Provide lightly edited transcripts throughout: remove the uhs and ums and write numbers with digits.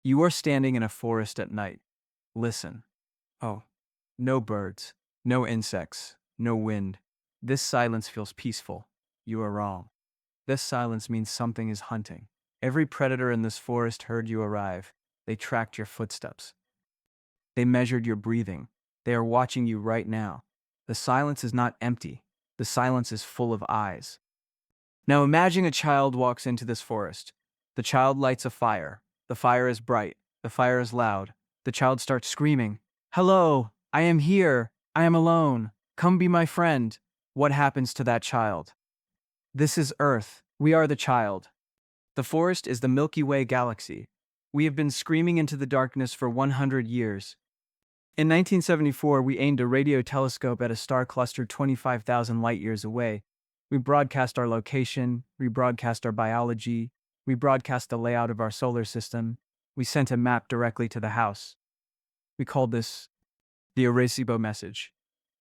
You are standing in a forest at night. Listen. Oh, no birds, no insects, no wind. This silence feels peaceful. You are wrong. This silence means something is hunting. Every predator in this forest heard you arrive. They tracked your footsteps. They measured your breathing. They are watching you right now. The silence is not empty. The silence is full of eyes. Now imagine a child walks into this forest. The child lights a fire. The fire is bright. The fire is loud. The child starts screaming, "Hello, I am here. I am alone. Come be my friend." What happens to that child? This is Earth. We are the child. The forest is the Milky Way galaxy. We have been screaming into the darkness for 100 years. In 1974, we aimed a radio telescope at a star cluster 25,000 light-years away. We broadcast our location, we broadcast our biology, we broadcast the layout of our solar system. We sent a map directly to the house. We called this the Arecibo Message.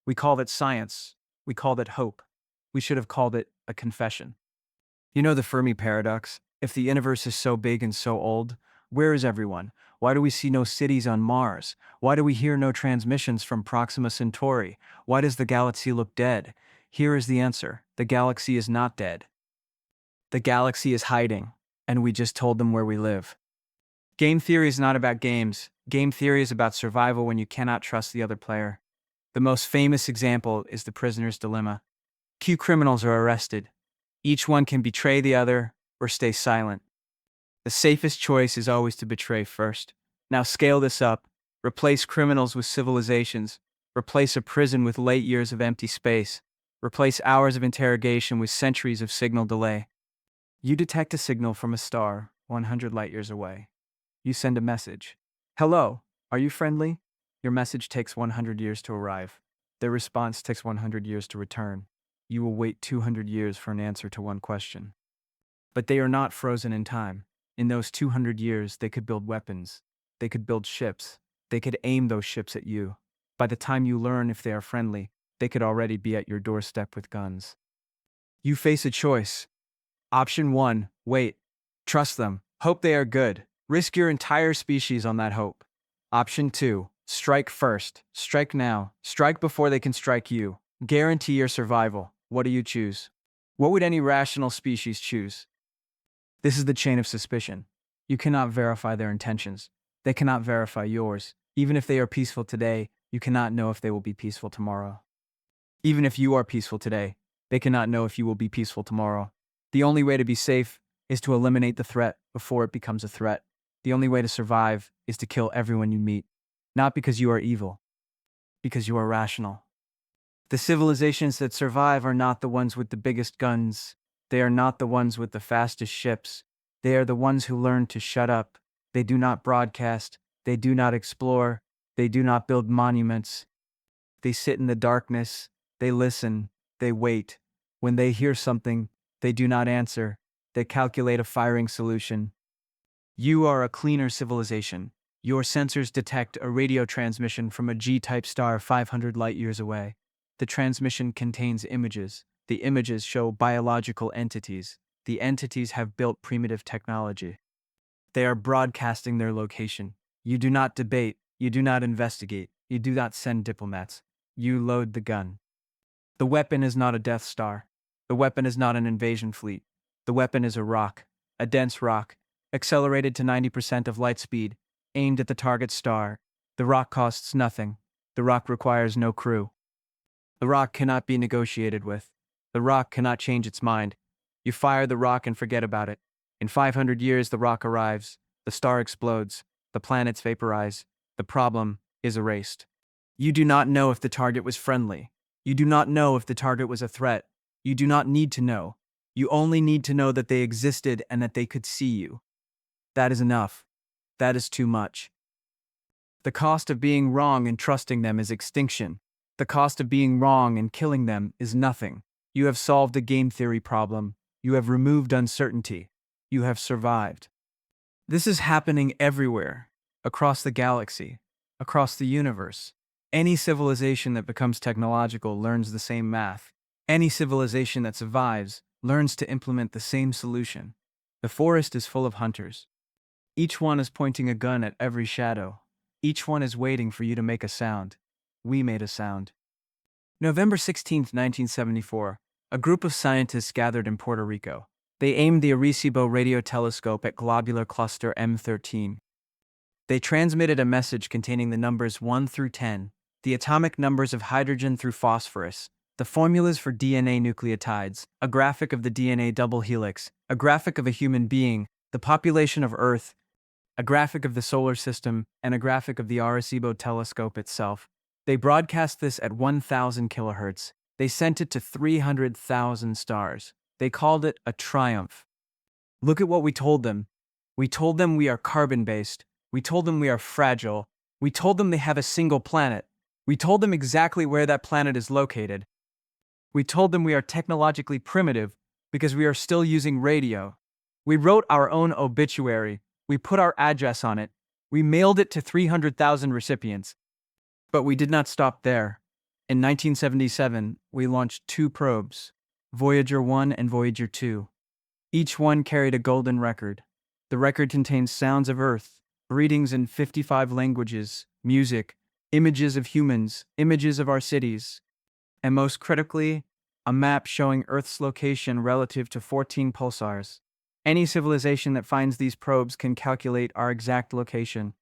We called it science. We called it hope. We should have called it a confession. You know the Fermi Paradox? If the universe is so big and so old, where is everyone? Why do we see no cities on Mars? Why do we hear no transmissions from Proxima Centauri? Why does the galaxy look dead? Here is the answer. The galaxy is not dead. The galaxy is hiding, and we just told them where we live. Game theory is not about games. Game theory is about survival when you cannot trust the other player. The most famous example is the prisoner's dilemma. Two criminals are arrested. Each one can betray the other or stay silent. The safest choice is always to betray first. Now scale this up. Replace criminals with civilizations. Replace a prison with late years of empty space. Replace hours of interrogation with centuries of signal delay. You detect a signal from a star 100 light-years away. You send a message. "Hello, are you friendly?" Your message takes 100 years to arrive. Their response takes 100 years to return. You will wait 200 years for an answer to one question. But they are not frozen in time. In those 200 years, they could build weapons. They could build ships. They could aim those ships at you. By the time you learn if they are friendly, they could already be at your doorstep with guns. You face a choice. Option 1, wait. Trust them. Hope they are good. Risk your entire species on that hope. Option 2, strike first. Strike now. Strike before they can strike you. Guarantee your survival. What do you choose? What would any rational species choose? This is the chain of suspicion. You cannot verify their intentions. They cannot verify yours. Even if they are peaceful today, you cannot know if they will be peaceful tomorrow. Even if you are peaceful today, they cannot know if you will be peaceful tomorrow. The only way to be safe is to eliminate the threat before it becomes a threat. The only way to survive is to kill everyone you meet. Not because you are evil, because you are rational. The civilizations that survive are not the ones with the biggest guns. They are not the ones with the fastest ships. They are the ones who learn to shut up. They do not broadcast. They do not explore. They do not build monuments. They sit in the darkness. They listen. They wait. When they hear something, they do not answer. They calculate a firing solution. You are a cleaner civilization. Your sensors detect a radio transmission from a G-type star 500 light-years away. The transmission contains images. The images show biological entities. The entities have built primitive technology. They are broadcasting their location. You do not debate. You do not investigate. You do not send diplomats. You load the gun. The weapon is not a Death Star. The weapon is not an invasion fleet. The weapon is a rock, a dense rock, accelerated to 90% of light speed, aimed at the target star. The rock costs nothing. The rock requires no crew. The rock cannot be negotiated with. The rock cannot change its mind. You fire the rock and forget about it. In 500 years, the rock arrives. The star explodes. The planets vaporize. The problem is erased. You do not know if the target was friendly. You do not know if the target was a threat. You do not need to know. You only need to know that they existed and that they could see you. That is enough. That is too much. The cost of being wrong and trusting them is extinction. The cost of being wrong and killing them is nothing. You have solved a game theory problem. You have removed uncertainty. You have survived. This is happening everywhere, across the galaxy, across the universe. Any civilization that becomes technological learns the same math. Any civilization that survives learns to implement the same solution. The forest is full of hunters. Each one is pointing a gun at every shadow. Each one is waiting for you to make a sound. We made a sound. November 16, 1974. A group of scientists gathered in Puerto Rico. They aimed the Arecibo radio telescope at globular cluster M13. They transmitted a message containing the numbers 1 through 10, the atomic numbers of hydrogen through phosphorus, the formulas for DNA nucleotides, a graphic of the DNA double helix, a graphic of a human being, the population of Earth, a graphic of the solar system, and a graphic of the Arecibo telescope itself. They broadcast this at 1,000 kilohertz. They sent it to 300,000 stars. They called it a triumph. Look at what we told them. We told them we are carbon-based. We told them we are fragile. We told them they have a single planet. We told them exactly where that planet is located. We told them we are technologically primitive because we are still using radio. We wrote our own obituary. We put our address on it. We mailed it to 300,000 recipients. But we did not stop there. In 1977, we launched 2 probes, Voyager 1 and Voyager 2. Each one carried a golden record. The record contains sounds of Earth, readings in 55 languages, music, images of humans, images of our cities, and most critically, a map showing Earth's location relative to 14 pulsars. Any civilization that finds these probes can calculate our exact location.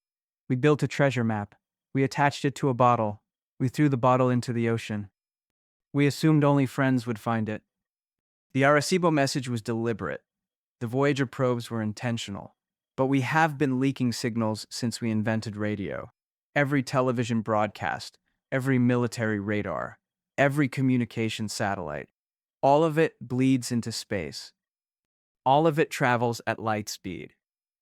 We built a treasure map. We attached it to a bottle. We threw the bottle into the ocean. We assumed only friends would find it. The Arecibo message was deliberate. The Voyager probes were intentional. But we have been leaking signals since we invented radio. Every television broadcast, every military radar, every communication satellite, all of it bleeds into space. All of it travels at light speed.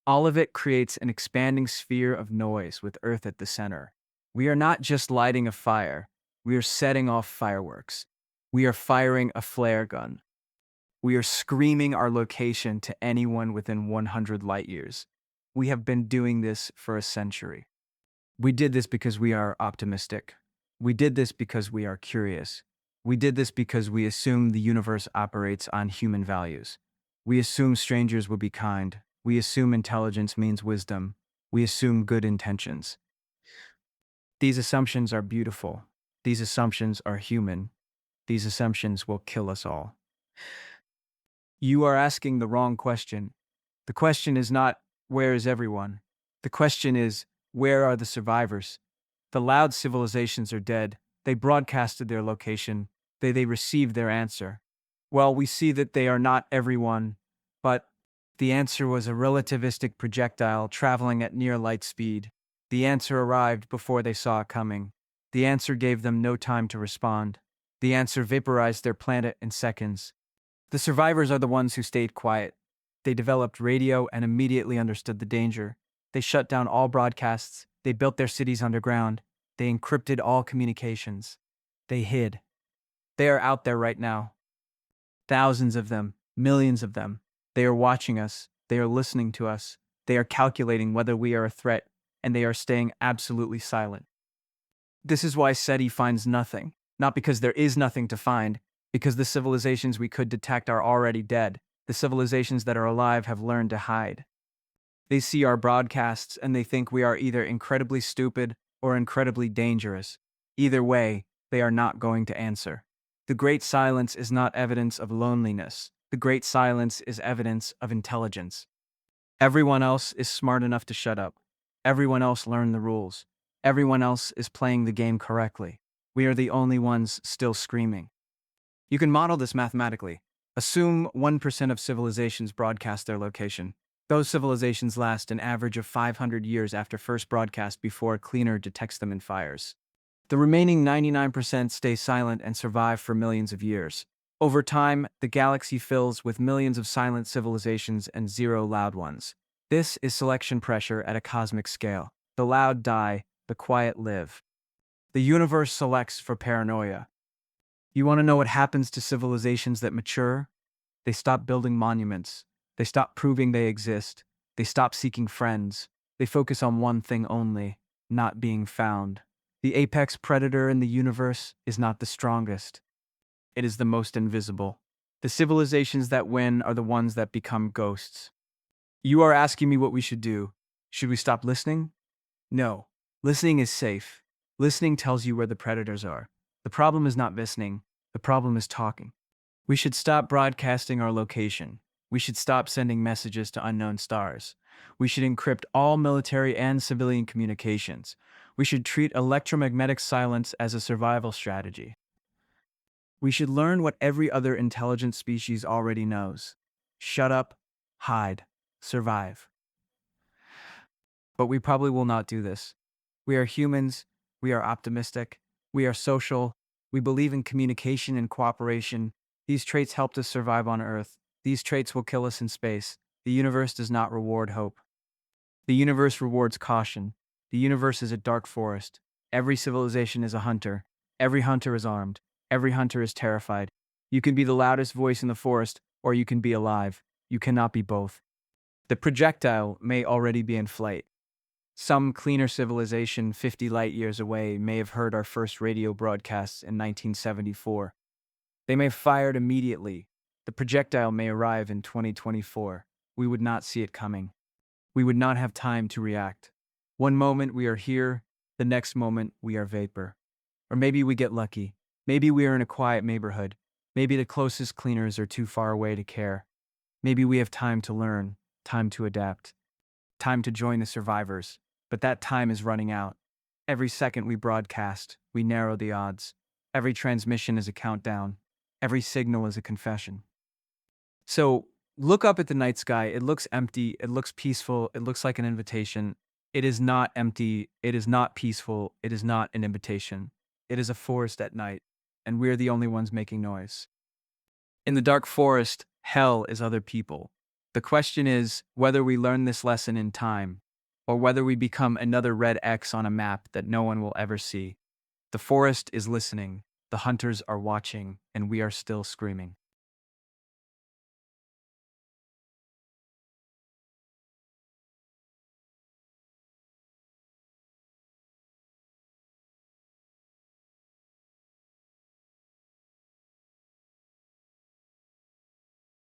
All of it creates an expanding sphere of noise with Earth at the center. We are not just lighting a fire. We are setting off fireworks. We are firing a flare gun. We are screaming our location to anyone within 100 light years. We have been doing this for a century. We did this because we are optimistic. We did this because we are curious. We did this because we assume the universe operates on human values. We assume strangers will be kind. We assume intelligence means wisdom. We assume good intentions. These assumptions are beautiful. These assumptions are human. These assumptions will kill us all. You are asking the wrong question. The question is not, where is everyone? The question is, where are the survivors? The loud civilizations are dead. They broadcasted their location. They received their answer. Well, we see that they are not everyone, but the answer was a relativistic projectile traveling at near light speed. The answer arrived before they saw it coming. The answer gave them no time to respond. The answer vaporized their planet in seconds. The survivors are the ones who stayed quiet. They developed radio and immediately understood the danger. They shut down all broadcasts. They built their cities underground. They encrypted all communications. They hid. They are out there right now. Thousands of them, millions of them. They are watching us. They are listening to us. They are calculating whether we are a threat, and they are staying absolutely silent. This is why SETI finds nothing. Not because there is nothing to find, because the civilizations we could detect are already dead. The civilizations that are alive have learned to hide. They see our broadcasts and they think we are either incredibly stupid or incredibly dangerous. Either way, they are not going to answer. The great silence is not evidence of loneliness. The great silence is evidence of intelligence. Everyone else is smart enough to shut up. Everyone else learned the rules. Everyone else is playing the game correctly. We are the only ones still screaming. You can model this mathematically. Assume 1% of civilizations broadcast their location. Those civilizations last an average of 500 years after first broadcast before a cleaner detects them in fires. The remaining 99% stay silent and survive for millions of years. Over time, the galaxy fills with millions of silent civilizations and 0 loud ones. This is selection pressure at a cosmic scale. The loud die, the quiet live. The universe selects for paranoia. You want to know what happens to civilizations that mature? They stop building monuments. They stop proving they exist. They stop seeking friends. They focus on one thing only, not being found. The apex predator in the universe is not the strongest. It is the most invisible. The civilizations that win are the ones that become ghosts. You are asking me what we should do. Should we stop listening? No. Listening is safe. Listening tells you where the predators are. The problem is not listening, the problem is talking. We should stop broadcasting our location. We should stop sending messages to unknown stars. We should encrypt all military and civilian communications. We should treat electromagnetic silence as a survival strategy. We should learn what every other intelligent species already knows. Shut up, hide, survive. But we probably will not do this. We are humans, we are optimistic, we are social, we believe in communication and cooperation. These traits helped us survive on Earth. These traits will kill us in space. The universe does not reward hope. The universe rewards caution. The universe is a dark forest. Every civilization is a hunter. Every hunter is armed. Every hunter is terrified. You can be the loudest voice in the forest, or you can be alive. You cannot be both. The projectile may already be in flight. Some cleaner civilization 50 light years away may have heard our first radio broadcasts in 1974. They may have fired immediately. The projectile may arrive in 2024. We would not see it coming. We would not have time to react. One moment we are here, the next moment we are vapor. Or maybe we get lucky. Maybe we are in a quiet neighborhood. Maybe the closest cleaners are too far away to care. Maybe we have time to learn, time to adapt, time to join the survivors. But that time is running out. Every second we broadcast, we narrow the odds. Every transmission is a countdown. Every signal is a confession. So, look up at the night sky. It looks empty. It looks peaceful. It looks like an invitation. It is not empty. It is not peaceful. It is not an invitation. It is a forest at night, and we're the only ones making noise. In the dark forest, hell is other people. The question is whether we learn this lesson in time, or whether we become another red X on a map that no one will ever see. The forest is listening, the hunters are watching, and we are still screaming.